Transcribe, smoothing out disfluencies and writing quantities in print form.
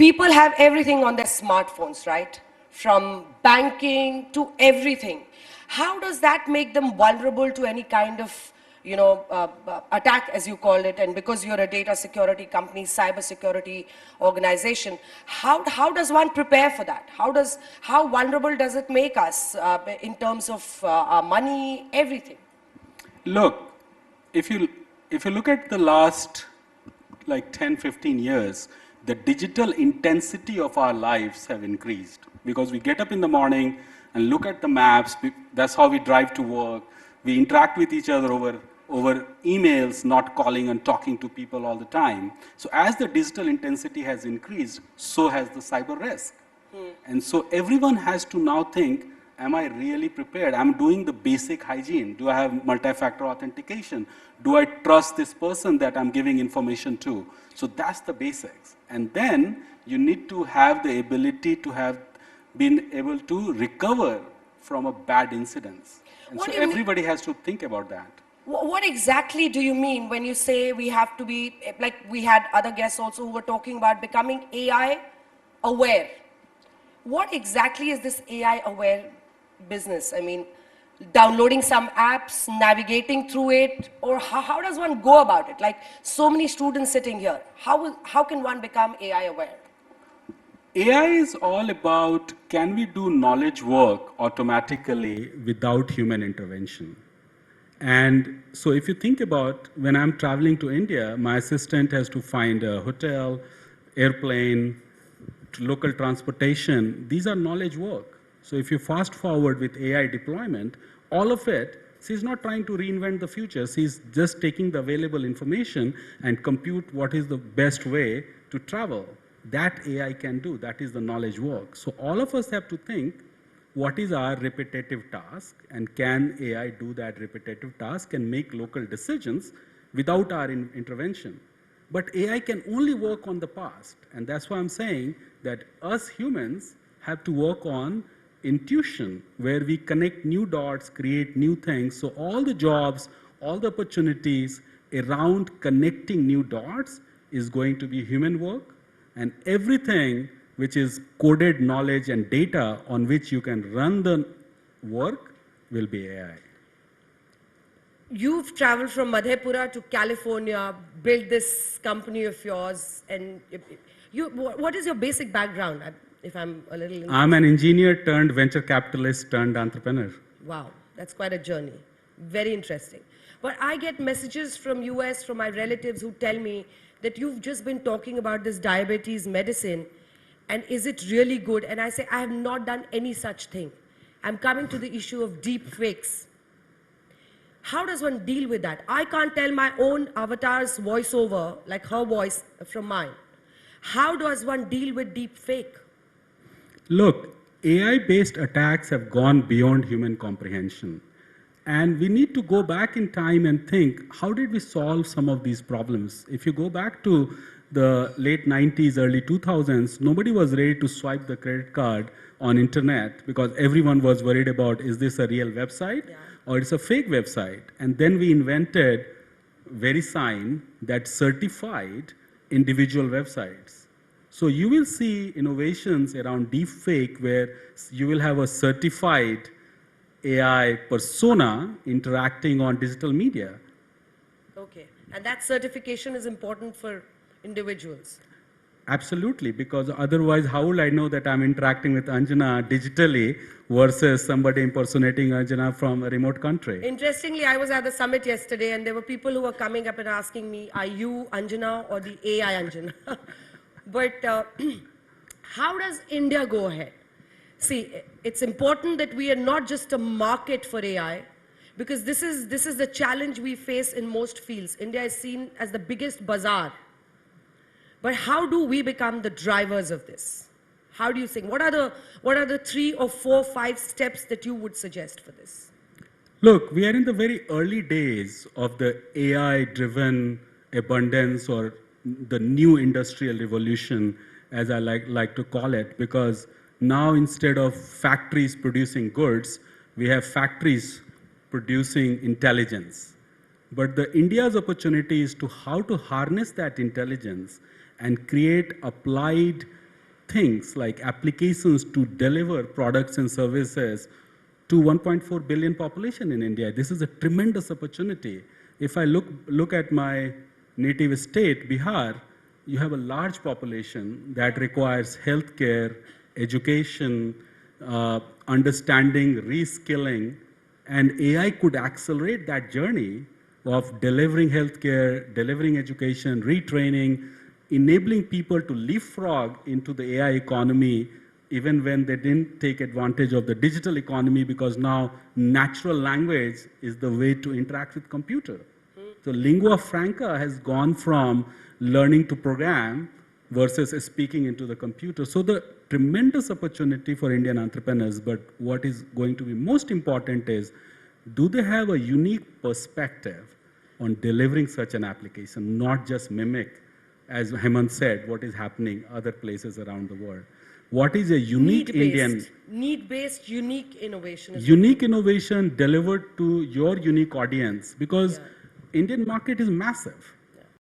People have everything on their smartphones, right? From banking to everything. How does that make them vulnerable to any kind of, attack, as you call it? And because you're a data security company, cybersecurity organization, how does one prepare for that? How vulnerable does it make us in terms of our money, everything? Look, if you look at the last like 10, 15 years, the digital intensity of our lives have increased because we get up in the morning and look at the maps. That's how we drive to work. We interact with each other over emails, not calling and talking to people all the time. So as the digital intensity has increased, so has the cyber risk. And so everyone has to now think, am I really prepared? I'm doing the basic hygiene. Do I have multi-factor authentication? Do I trust this person that I'm giving information to? So that's the basics. And then you need to have the ability to have been able to recover from a bad incidents. And so everybody has to think about that. What exactly do you mean when you say we have to be, like we had other guests also who were talking about becoming AI aware? What exactly is this AI aware business? I mean, downloading some apps, navigating through it, or how does one go about it? Like so many students sitting here, how can one become AI aware? AI is all about, can we do knowledge work automatically without human intervention? And so if you think about when I'm traveling to India, my assistant has to find a hotel, airplane, local transportation. These are knowledge work. So if you fast forward with AI deployment, all of it, she's not trying to reinvent the future. She's just taking the available information and compute what is the best way to travel. That AI can do. That is the knowledge work. So all of us have to think, what is our repetitive task, and can AI do that repetitive task and make local decisions without our intervention? But AI can only work on the past, and that's why I'm saying that us humans have to work on intuition, where we connect new dots, create new things. So all the jobs, all the opportunities around connecting new dots is going to be human work, and everything which is coded knowledge and data on which you can run the work will be AI. You've traveled from Madhepura to California, built this company of yours, and what is your basic background? If I'm a little... I'm an engineer turned venture capitalist turned entrepreneur. Wow, that's quite a journey. Very interesting. But I get messages from US, from my relatives who tell me that you've just been talking about this diabetes medicine, and is it really good? And I say, I have not done any such thing. I'm coming to the issue of deepfakes. How does one deal with that? I can't tell my own avatar's voiceover, like her voice, from mine. How does one deal with deepfake? Look, AI-based attacks have gone beyond human comprehension. And we need to go back in time and think, how did we solve some of these problems? If you go back to the late 90s, early 2000s, nobody was ready to swipe the credit card on internet because everyone was worried about, is this a real website or it's a fake website? And then we invented VeriSign that certified individual websites. So you will see innovations around deepfake where you will have a certified AI persona interacting on digital media. Okay, and that certification is important for individuals. Absolutely, because otherwise how will I know that I'm interacting with Anjana digitally versus somebody impersonating Anjana from a remote country? Interestingly, I was at the summit yesterday and there were people who were coming up and asking me, are you Anjana or the AI Anjana? But how does India go ahead? See, it's important that we are not just a market for AI, because this is the challenge we face in most fields. India is seen as the biggest bazaar. But how do we become the drivers of this? How do you think? What are the 3 or 4, 5 steps that you would suggest for this? Look, we are in the very early days of the AI-driven abundance, or the new industrial revolution, as I like to call it, because now instead of factories producing goods, we have factories producing intelligence. But the India's opportunity is to how to harness that intelligence and create applied things like applications to deliver products and services to 1.4 billion population in India. This is a tremendous opportunity. If I look at my native state, Bihar, you have a large population that requires healthcare, education, understanding, reskilling, and AI could accelerate that journey of delivering healthcare, delivering education, retraining, enabling people to leapfrog into the AI economy even when they didn't take advantage of the digital economy, because now natural language is the way to interact with computer. So lingua franca has gone from learning to program versus speaking into the computer. So the tremendous opportunity for Indian entrepreneurs, but what is going to be most important is, do they have a unique perspective on delivering such an application, not just mimic, as Hemant said, what is happening other places around the world. What is a unique Indian... Need-based, unique innovation. Unique innovation delivered to your unique audience, because Indian market is massive.